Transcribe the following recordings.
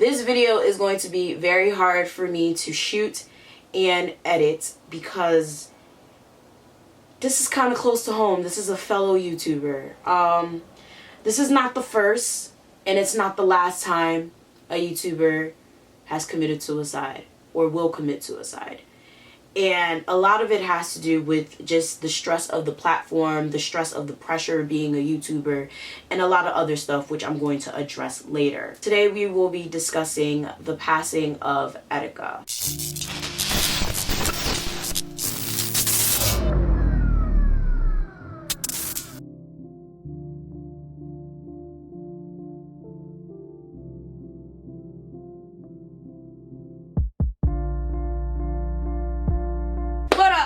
This video is going to be very hard for me to shoot and edit because this is kind of close to home. This is a fellow YouTuber. This is not the first and it's not the last time a YouTuber has committed suicide or will commit suicide. And a lot of it has to do with just the stress of the platform, the stress of the pressure of being a YouTuber, and a lot of other stuff which I'm going to address later. Today we will be discussing the passing of Etica.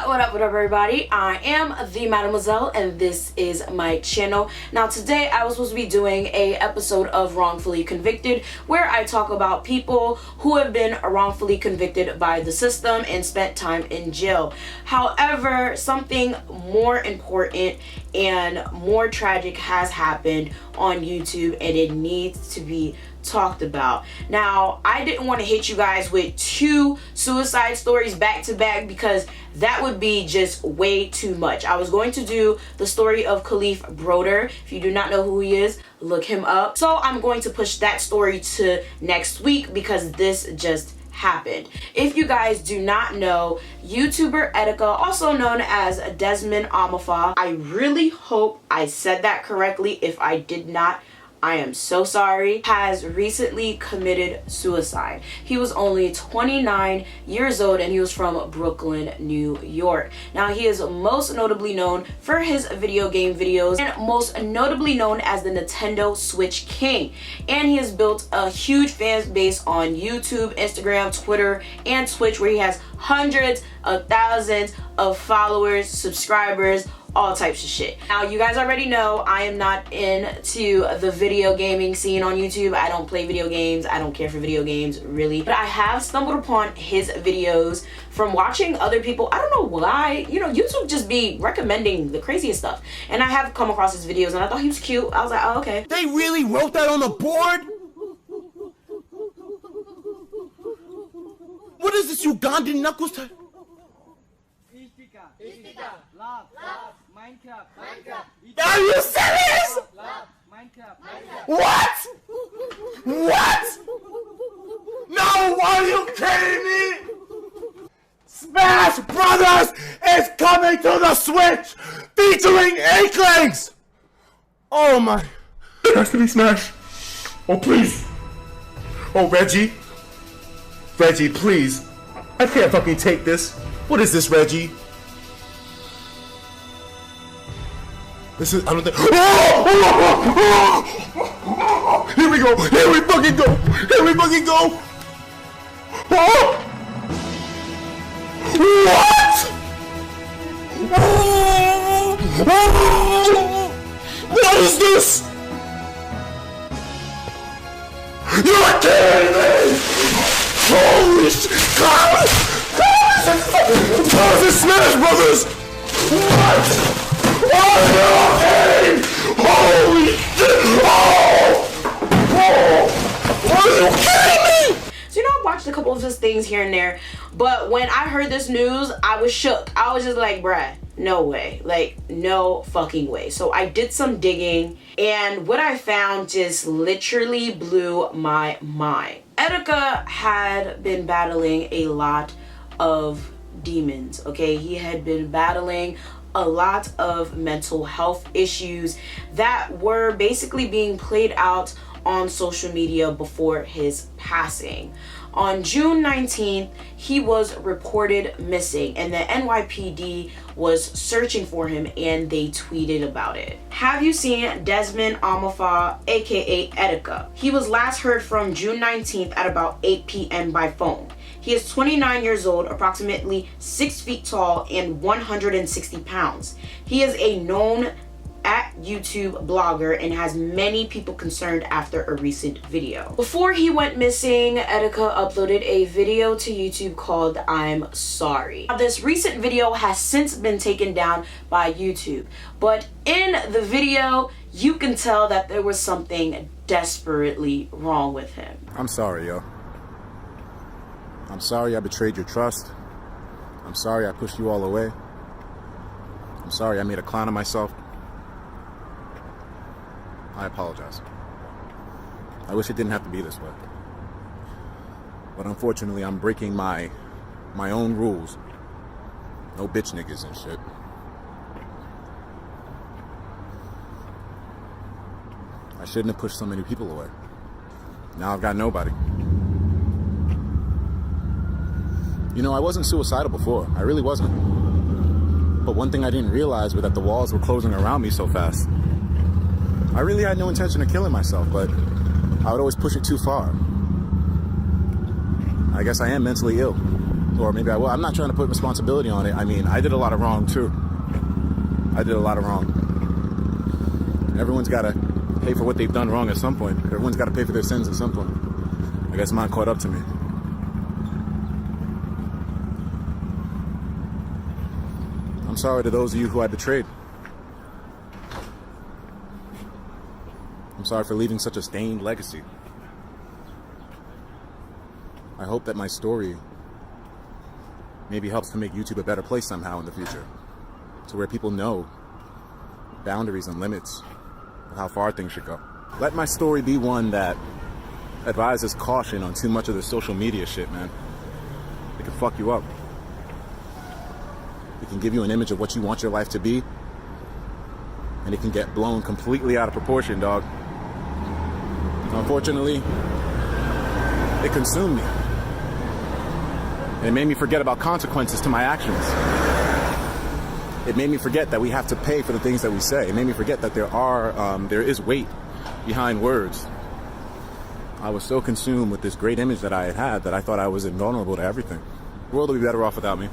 What up everybody, I am the Mademoiselle and this is my channel. Now today I was supposed to be doing a episode of Wrongfully Convicted where I talk about people who have been wrongfully convicted by the system and spent time in jail. However, something more important and more tragic has happened on YouTube and it needs to be talked about. Now, I didn't want to hit you guys with 2 suicide stories back to back because that would be just way too much. I was going to do the story of Khalif Broder. If you do not know who he is, look him up. So I'm going to push that story to next week because this just happened. If you guys do not know, YouTuber Etica, also known as Desmond Amafa, I really hope I said that correctly. If I did not, I am so sorry, has recently committed suicide. He was only 29 years old and he was from Brooklyn, New York. Now he is most notably known for his video game videos and most notably known as the Nintendo Switch King. And he has built a huge fan base on YouTube, Instagram, Twitter, and Twitch where he has hundreds of thousands of followers, subscribers, all types of shit. Now you guys already know I am not into the video gaming scene on YouTube. I don't play video games. I don't care for video games really. But I have stumbled upon his videos from watching other people. I don't know why, you know, YouTube just be recommending the craziest stuff. And I have come across his videos and I thought he was cute. I was like, oh, okay. They really wrote that on the board? What is this Ugandan knuckles? Etica. Love. Minecraft. Are you serious? What? What? No, are you kidding me? Smash Brothers is coming to the Switch featuring Eitika. Oh my. It has to be Smash. Oh please. Oh Reggie, please. I can't fucking take this. What is this, Reggie? This is, I don't think. Oh! Here we go! Here we fucking go! Here we fucking go! Oh! What? What is this? You're kidding me! Holy shit! How is this Smash Brothers? What? Holy shit! Are you kidding me? So you know, I watched a couple of his things here and there, but when I heard this news, I was shook. I was just like, bruh, no way. Like, no fucking way. So I did some digging, and what I found just literally blew my mind. Etica had been battling a lot of demons, okay? He had been battling a lot of mental health issues that were basically being played out on social media before his passing. On June 19th, he was reported missing and the NYPD was searching for him and they tweeted about it. Have you seen Desmond Amafa, aka Etica? He was last heard from June 19th at about 8 p.m. by phone. He is 29 years old, approximately 6 feet tall, and 160 pounds. He is a known YouTube blogger and has many people concerned after a recent video. Before he went missing, Etica uploaded a video to YouTube called I'm Sorry. Now, this recent video has since been taken down by YouTube, but in the video, you can tell that there was something desperately wrong with him. I'm sorry, yo. I'm sorry I betrayed your trust. I'm sorry I pushed you all away. I'm sorry I made a clown of myself. I apologize. I wish it didn't have to be this way. But unfortunately, I'm breaking my own rules. No bitch niggas and shit. I shouldn't have pushed so many people away. Now I've got nobody. You know, I wasn't suicidal before. I really wasn't. But one thing I didn't realize was that the walls were closing around me so fast. I really had no intention of killing myself, but I would always push it too far. I guess I am mentally ill. Or maybe I will. I'm not trying to put responsibility on it. I mean, I did a lot of wrong too. I did a lot of wrong. Everyone's got to pay for what they've done wrong at some point. Everyone's got to pay for their sins at some point. I guess mine caught up to me. I'm sorry to those of you who I betrayed. I'm sorry for leaving such a stained legacy. I hope that my story maybe helps to make YouTube a better place somehow in the future, to where people know boundaries and limits of how far things should go. Let my story be one that advises caution on too much of the social media shit, man. It can fuck you up. It can give you an image of what you want your life to be, and it can get blown completely out of proportion, dog. Unfortunately, it consumed me. And it made me forget about consequences to my actions. It made me forget that we have to pay for the things that we say. It made me forget that there is weight behind words. I was so consumed with this great image that I had that I thought I was invulnerable to everything. The world would be better off without me.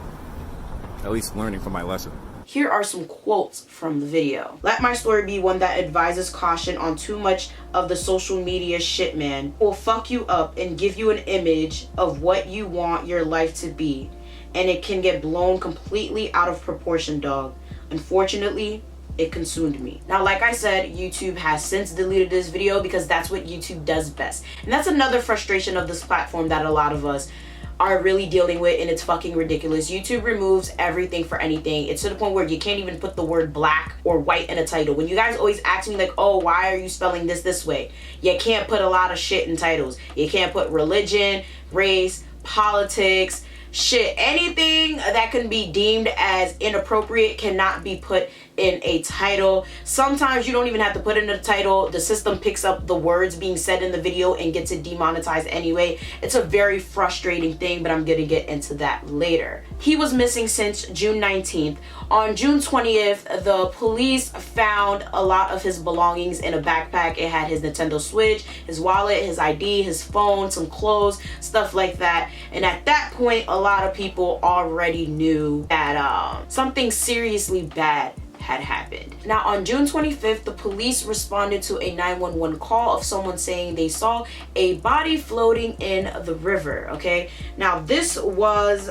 At least learning from my lesson. Here are some quotes from the video. Let my story be one that advises caution on too much of the social media shit, man. Will fuck you up and give you an image of what you want your life to be. And it can get blown completely out of proportion, dog. Unfortunately, it consumed me. Now, like I said, YouTube has since deleted this video because that's what YouTube does best. And that's another frustration of this platform that a lot of us are really dealing with, and it's fucking ridiculous. YouTube removes everything for anything. It's to the point where you can't even put the word black or white in a title. When you guys always ask me like, oh, why are you spelling this way? You can't put a lot of shit in titles. You can't put religion, race, politics, shit. Anything that can be deemed as inappropriate cannot be put in a title. Sometimes you don't even have to put it in a title. The system picks up the words being said in the video and gets it demonetized anyway. It's a very frustrating thing, but I'm gonna get into that later. He was missing since June 19th. On June 20th, the police found a lot of his belongings in a backpack. It had his Nintendo Switch, his wallet, his ID, his phone, some clothes, stuff like that. And at that point, a lot of people already knew that something seriously bad had happened. Now, on June 25th, the police responded to a 911 call of someone saying they saw a body floating in the river, okay? Now, this was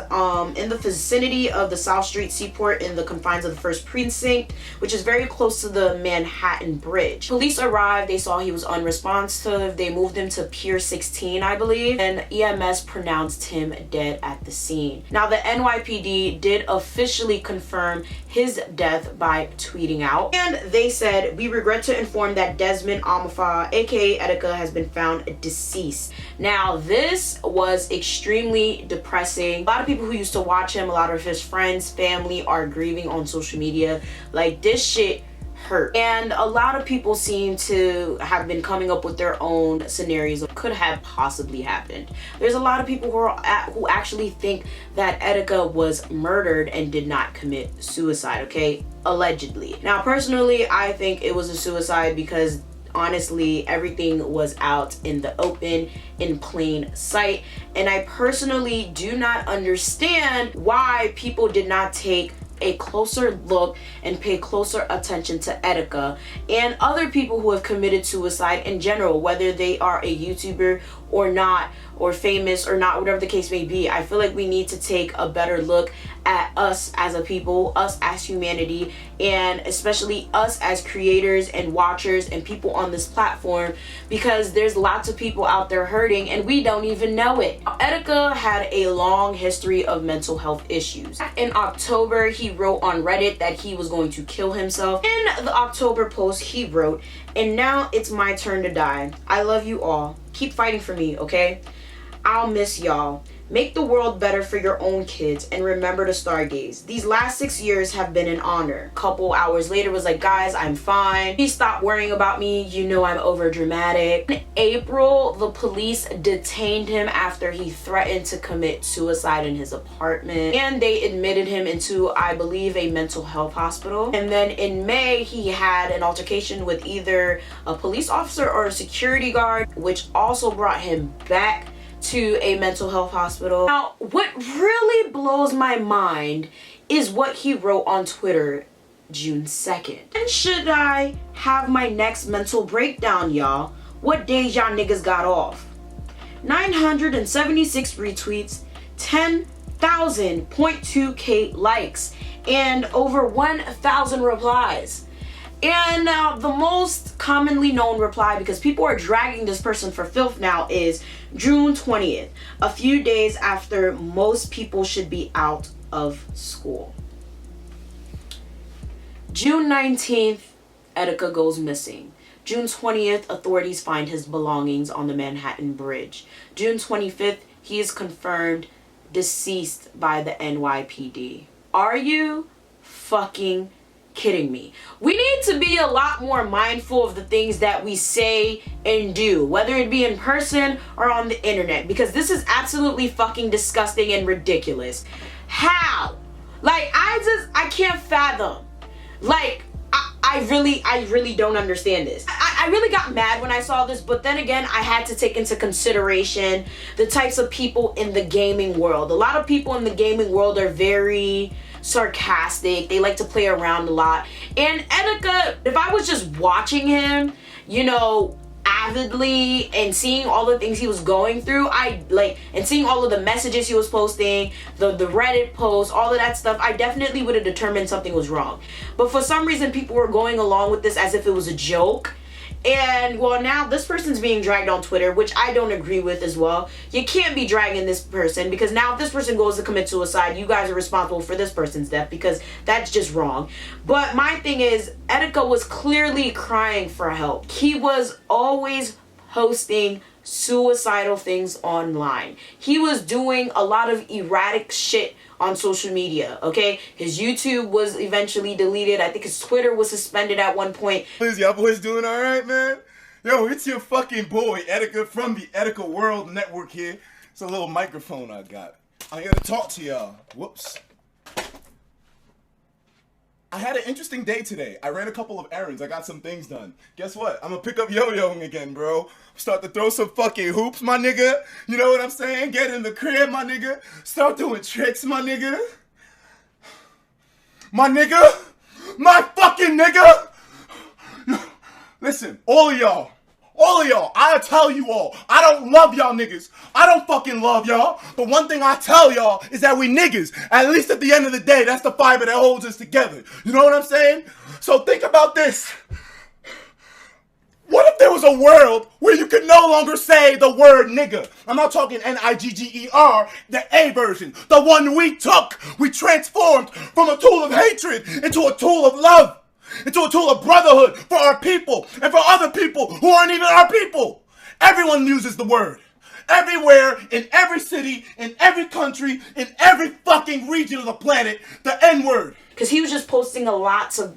in the vicinity of the South Street Seaport in the confines of the 1st Precinct, which is very close to the Manhattan Bridge. Police arrived, they saw he was unresponsive, they moved him to Pier 16, I believe, and EMS pronounced him dead at the scene. Now, the NYPD did officially confirm his death by tweeting out, and they said, we regret to inform that Desmond Amofa, aka Etica, has been found deceased. Now, this was extremely depressing. A lot of people who used to watch him, a lot of his friends, family are grieving on social media. Like, this shit hurt. And a lot of people seem to have been coming up with their own scenarios of could have possibly happened. There's a lot of people who actually think that Etica was murdered and did not commit suicide, okay? Allegedly. Now, personally, I think it was a suicide because honestly, everything was out in the open, in plain sight. And I personally do not understand why people did not take a closer look and pay closer attention to Etica and other people who have committed suicide in general, whether they are a YouTuber or not, or famous or not, whatever the case may be. I feel like we need to take a better look at us as a people, us as humanity, and especially us as creators and watchers and people on this platform, because there's lots of people out there hurting and we don't even know it. Etica had a long history of mental health issues. In October, he wrote on Reddit that he was going to kill himself. In the October post, he wrote, "And now it's my turn to die. I love you all. Keep fighting for me, okay? I'll miss y'all. Make the world better for your own kids and remember to stargaze. These last 6 years have been an honor." Couple hours later was like, "Guys, I'm fine. Please stop worrying about me. You know I'm over dramatic." In April, the police detained him after he threatened to commit suicide in his apartment, and they admitted him into, I believe, a mental health hospital. And then in May, he had an altercation with either a police officer or a security guard, which also brought him back to a mental health hospital. Now, what really blows my mind is what he wrote on Twitter June 2nd. "When should I have my next mental breakdown, y'all? What days y'all niggas got off?" 976 retweets, 10,000.2k likes, and over 1,000 replies. And now the most commonly known reply, because people are dragging this person for filth now, is June 20th, a few days after most people should be out of school. June 19th, Etica goes missing. June 20th, authorities find his belongings on the Manhattan Bridge. June 25th, he is confirmed deceased by the NYPD. Are you fucking kidding me? We need to be a lot more mindful of the things that we say and do, whether it be in person or on the internet, because this is absolutely fucking disgusting and ridiculous. How? Like, I can't fathom. Like, I really don't understand this. I really got mad when I saw this, but then again, I had to take into consideration the types of people in the gaming world. A lot of people in the gaming world are very sarcastic. They like to play around a lot. And Etica, if I was just watching him, you know, avidly and seeing all the things he was going through, and seeing all of the messages he was posting, the Reddit posts, all of that stuff, I definitely would have determined something was wrong. But for some reason, people were going along with this as if it was a joke. And well, now this person's being dragged on Twitter, which I don't agree with as well. You can't be dragging this person, because now if this person goes to commit suicide, you guys are responsible for this person's death, because that's just wrong. But my thing is, Etica was clearly crying for help. He was always posting suicidal things online. He was doing a lot of erratic shit on social media, okay? His YouTube was eventually deleted. I think his Twitter was suspended at one point. Y'all boys doing all right, man? Yo, it's your fucking boy, Etica, from the Etica World Network here. It's a little microphone I got. I'm here to talk to y'all. Whoops. I had an interesting day today. I ran a couple of errands. I got some things done. Guess what? I'm gonna pick up yo-yoing again, bro. Start to throw some fucking hoops, my nigga. You know what I'm saying? Get in the crib, my nigga. Start doing tricks, my nigga. My nigga. My fucking nigga. Listen, all of y'all, I tell you all, I don't love y'all niggas. I don't fucking love y'all. But one thing I tell y'all is that we niggas, at least at the end of the day, that's the fiber that holds us together. You know what I'm saying? So think about this. What if there was a world where you could no longer say the word nigga? I'm not talking N-I-G-G-E-R, the A version, the one we took. We transformed from a tool of hatred into a tool of love. Into a tool of brotherhood for our people and for other people who aren't even our people. Everyone uses the word. Everywhere, in every city, in every country, in every fucking region of the planet, the N-word. Because he was just posting a lot of,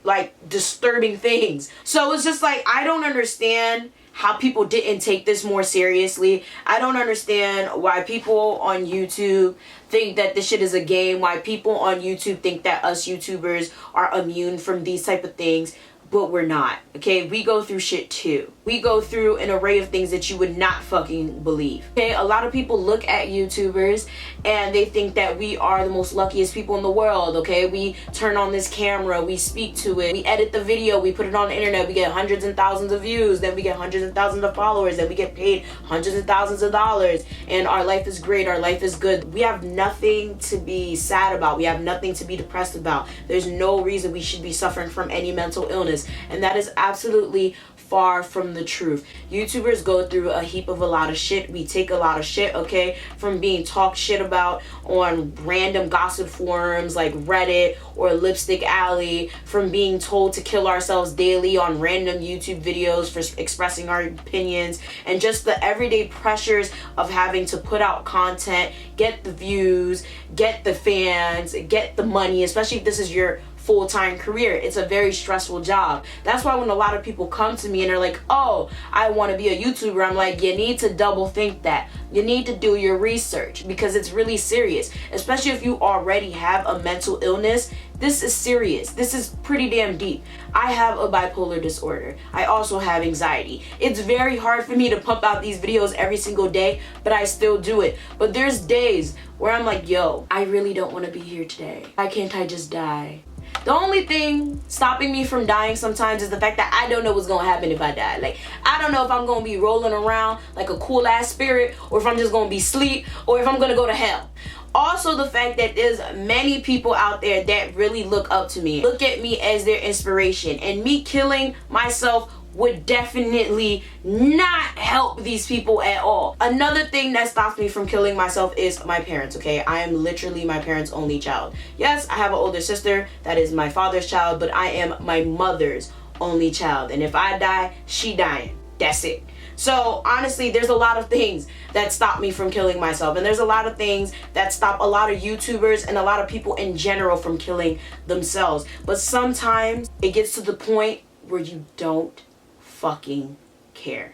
like, disturbing things. So it's just like, I don't understand how people didn't take this more seriously. I don't understand why people on YouTube think that this shit is a game, why people on YouTube think that us YouTubers are immune from these type of things. but we're not, okay? We go through shit too. We go through an array of things that you would not fucking believe, okay? A lot of people look at YouTubers and they think that we are the most luckiest people in the world, okay? We turn on this camera, we speak to it, we edit the video, we put it on the internet, we get hundreds and thousands of views, then we get hundreds and thousands of followers, then we get paid hundreds and thousands of dollars, and our life is great, our life is good. We have nothing to be sad about. We have nothing to be depressed about. There's no reason we should be suffering from any mental illness. And that is absolutely far from the truth. YouTubers go through a heap of a lot of shit. We take a lot of shit, okay? From being talked shit about on random gossip forums like Reddit or Lipstick Alley, from being told to kill ourselves daily on random YouTube videos for expressing our opinions, and just the everyday pressures of having to put out content, get the views, get the fans, get the money, especially if this is your full-time career. It's a very stressful job. That's why when a lot of people come to me and they're like, oh, I want to be a YouTuber, I'm like, you need to double think that. You need to do your research, because it's really serious, especially if you already have a mental illness. This is serious. This is pretty damn deep. I have a bipolar disorder. I also have anxiety. It's very hard for me to pump out these videos every single day, but I still do it. But there's days where I'm like, yo, I really don't want to be here today. Why can't I just die? The only thing stopping me from dying sometimes is the fact that I don't know what's gonna happen if I die. Like, I don't know if I'm gonna be rolling around like a cool ass spirit, or if I'm just gonna be asleep, or if I'm gonna go to hell. Also, the fact that there's many people out there that really look up to me, look at me as their inspiration, and me killing myself would definitely not help these people at all. Another thing that stops me from killing myself is my parents, okay? I am literally my parents' only child. Yes, I have an older sister that is my father's child, but I am my mother's only child. And if I die, she dying. That's it. So honestly, there's a lot of things that stop me from killing myself. And there's a lot of things that stop a lot of YouTubers and a lot of people in general from killing themselves. But sometimes it gets to the point where you don't fucking care.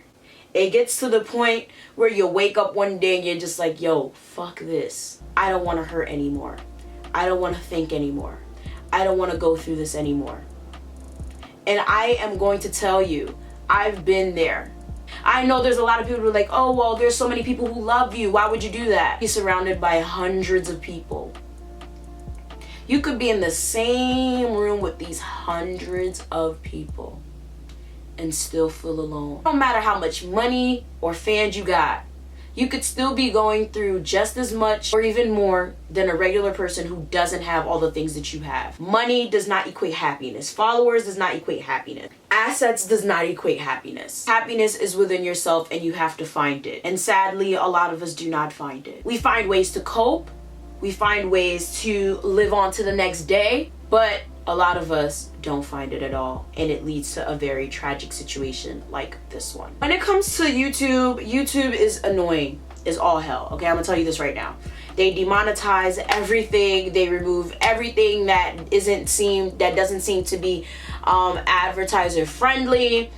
It gets to the point where you wake up one day and you're just like, yo, fuck this. I don't want to hurt anymore. I don't want to think anymore. I don't want to go through this anymore. And I am going to tell you, I've been there. I know there's a lot of people who are like, oh, well, there's so many people who love you. Why would you do that? You're surrounded by hundreds of people. You could be in the same room with these hundreds of people and still feel alone. No matter how much money or fans you got, you could still be going through just as much or even more than a regular person who doesn't have all the things that you have. Money does not equate happiness. Followers does not equate happiness. Assets does not equate happiness. Happiness is within yourself and you have to find it. And sadly, a lot of us do not find it. We find ways to cope. We find ways to live on to the next day, but a lot of us don't find it at all, and it leads to a very tragic situation like this one. When it comes to YouTube, YouTube is annoying as all hell, okay? I'm gonna tell you this right now. They demonetize everything. They remove everything that doesn't seem to be advertiser friendly.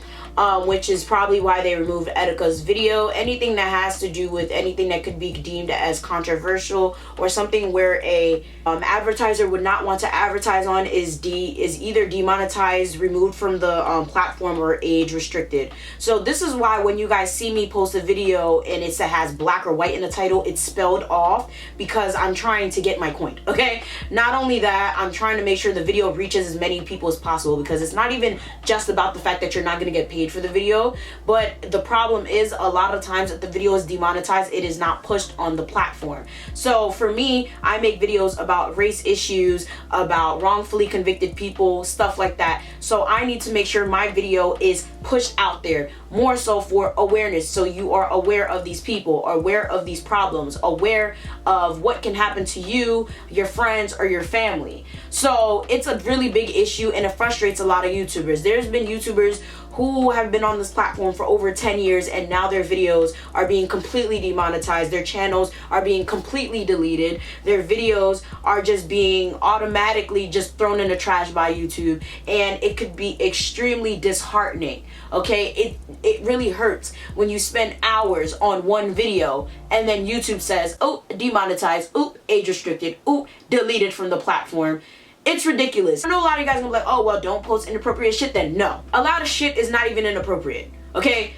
Which is probably why they removed Etika's video. Anything that has to do with anything that could be deemed as controversial or something where a advertiser would not want to advertise on is either demonetized, removed from the platform, or age restricted. So this is why when you guys see me post a video and it has black or white in the title, it's spelled off, because I'm trying to get my coin, okay? Not only that, I'm trying to make sure the video reaches as many people as possible, because it's not even just about the fact that you're not going to get paid for the video, but the problem is a lot of times if the video is demonetized, it is not pushed on the platform. So for me, I make videos about race issues, about wrongfully convicted people, stuff like that. So I need to make sure my video is pushed out there, more so for awareness, so you are aware of these people, aware of these problems, aware of what can happen to you, your friends, or your family. So it's a really big issue, and it frustrates a lot of YouTubers. There's been YouTubers who have been on this platform for over 10 years and now their videos are being completely demonetized. Their channels are being completely deleted. Their videos are just being automatically just thrown in the trash by YouTube, and it could be extremely disheartening, okay? It really hurts when you spend hours on one video and then YouTube says, oh, demonetized, oh, age restricted, oh, deleted from the platform. It's ridiculous. I know a lot of you guys are gonna be like, oh, well, don't post inappropriate shit then. No. A lot of shit is not even inappropriate, okay?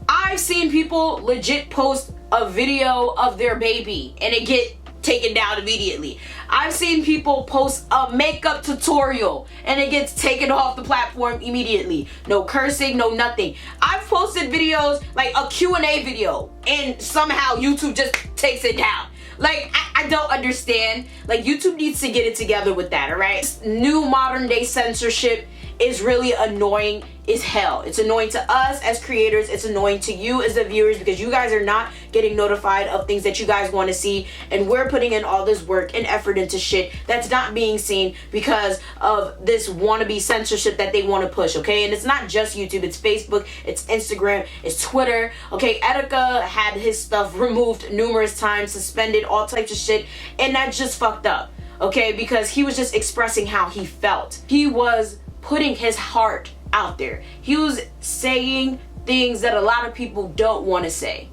I've seen people legit post a video of their baby and it get taken down immediately. I've seen people post a makeup tutorial and it gets taken off the platform immediately. No cursing, no nothing. I've posted videos like a Q&A video and somehow YouTube just takes it down. Like, I don't understand. Like, YouTube needs to get it together with that, alright? This new modern day censorship is really annoying as hell. It's annoying to us as creators. It's annoying to you as the viewers because you guys are not getting notified of things that you guys want to see, and we're putting in all this work and effort into shit that's not being seen because of this wannabe censorship that they want to push, okay? And it's not just YouTube. It's Facebook, it's Instagram, it's Twitter, okay? Etica had his stuff removed numerous times, suspended, all types of shit, and that's just fucked up, okay? Because he was just expressing how he felt. He was putting his heart out there. He was saying things that a lot of people don't want to say.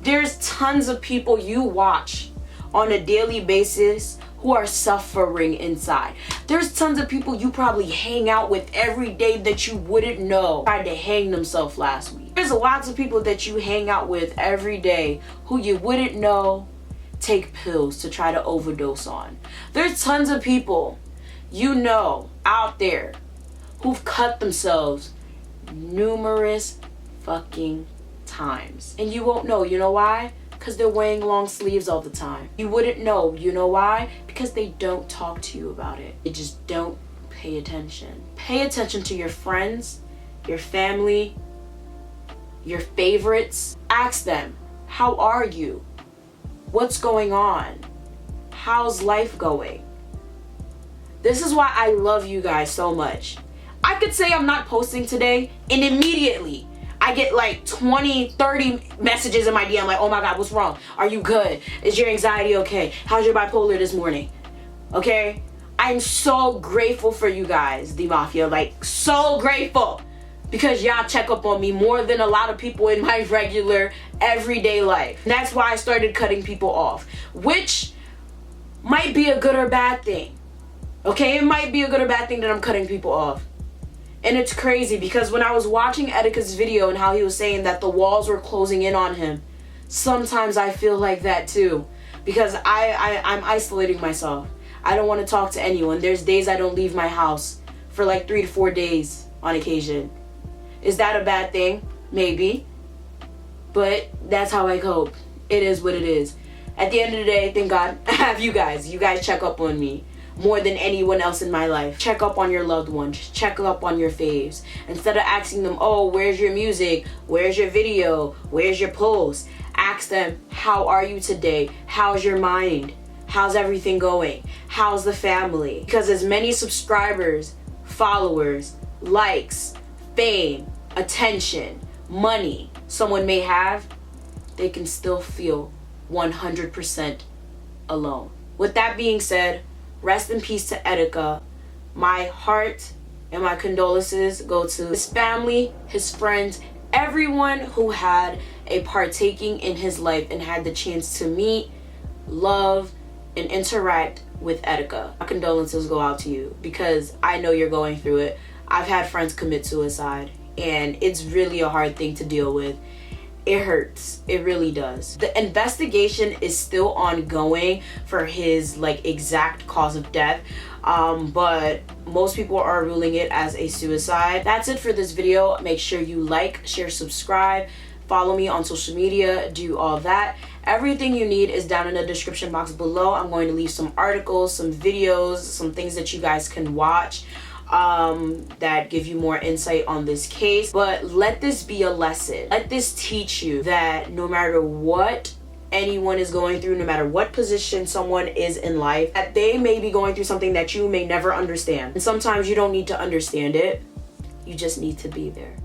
There's tons of people you watch on a daily basis who are suffering inside. There's tons of people you probably hang out with every day that you wouldn't know tried to hang themselves last week. There's lots of people that you hang out with every day who you wouldn't know take pills to try to overdose on. There's tons of people you know out there who've cut themselves numerous fucking times. And you won't know. You know why? Because they're wearing long sleeves all the time. You wouldn't know. You know why? Because they don't talk to you about it. They just don't pay attention. Pay attention to your friends, your family, your favorites. Ask them, how are you? What's going on? How's life going? This is why I love you guys so much. I could say I'm not posting today and immediately I get like 20, 30 messages in my DM like, oh my God, what's wrong? Are you good? Is your anxiety okay? How's your bipolar this morning? Okay? I'm so grateful for you guys, the Mafia. Like, so grateful. Because y'all check up on me more than a lot of people in my regular, everyday life. And that's why I started cutting people off. Which might be a good or bad thing. Okay? It might be a good or bad thing that I'm cutting people off. And it's crazy because when I was watching Etika's video and how he was saying that the walls were closing in on him, sometimes I feel like that too. Because I'm isolating myself. I don't want to talk to anyone. There's days I don't leave my house for like 3 to 4 days on occasion. Is that a bad thing? Maybe. But that's how I cope. It is what it is. At the end of the day, thank God I have you guys. You guys check up on me more than anyone else in my life. Check up on your loved ones. Check up on your faves. Instead of asking them, oh, where's your music? Where's your video? Where's your post? Ask them, how are you today? How's your mind? How's everything going? How's the family? Because as many subscribers, followers, likes, fame, attention, money someone may have, they can still feel 100% alone. With that being said, rest in peace to Etica. My heart and my condolences go to his family, his friends, everyone who had a partaking in his life and had the chance to meet, love, and interact with Etica. My condolences go out to you because I know you're going through it. I've had friends commit suicide and it's really a hard thing to deal with. It hurts. It really does. The investigation is still ongoing for his like exact cause of death, but most people are ruling it as a suicide. That's it for this video. Make sure you like, share, subscribe, follow me on social media, do all that. Everything you need is down in the description box below. I'm going to leave some articles, some videos, some things that you guys can watch that give you more insight on this case. But let this be a lesson. Let this teach you that no matter what anyone is going through, no matter what position someone is in life, that they may be going through something that you may never understand. And sometimes you don't need to understand it. You just need to be there.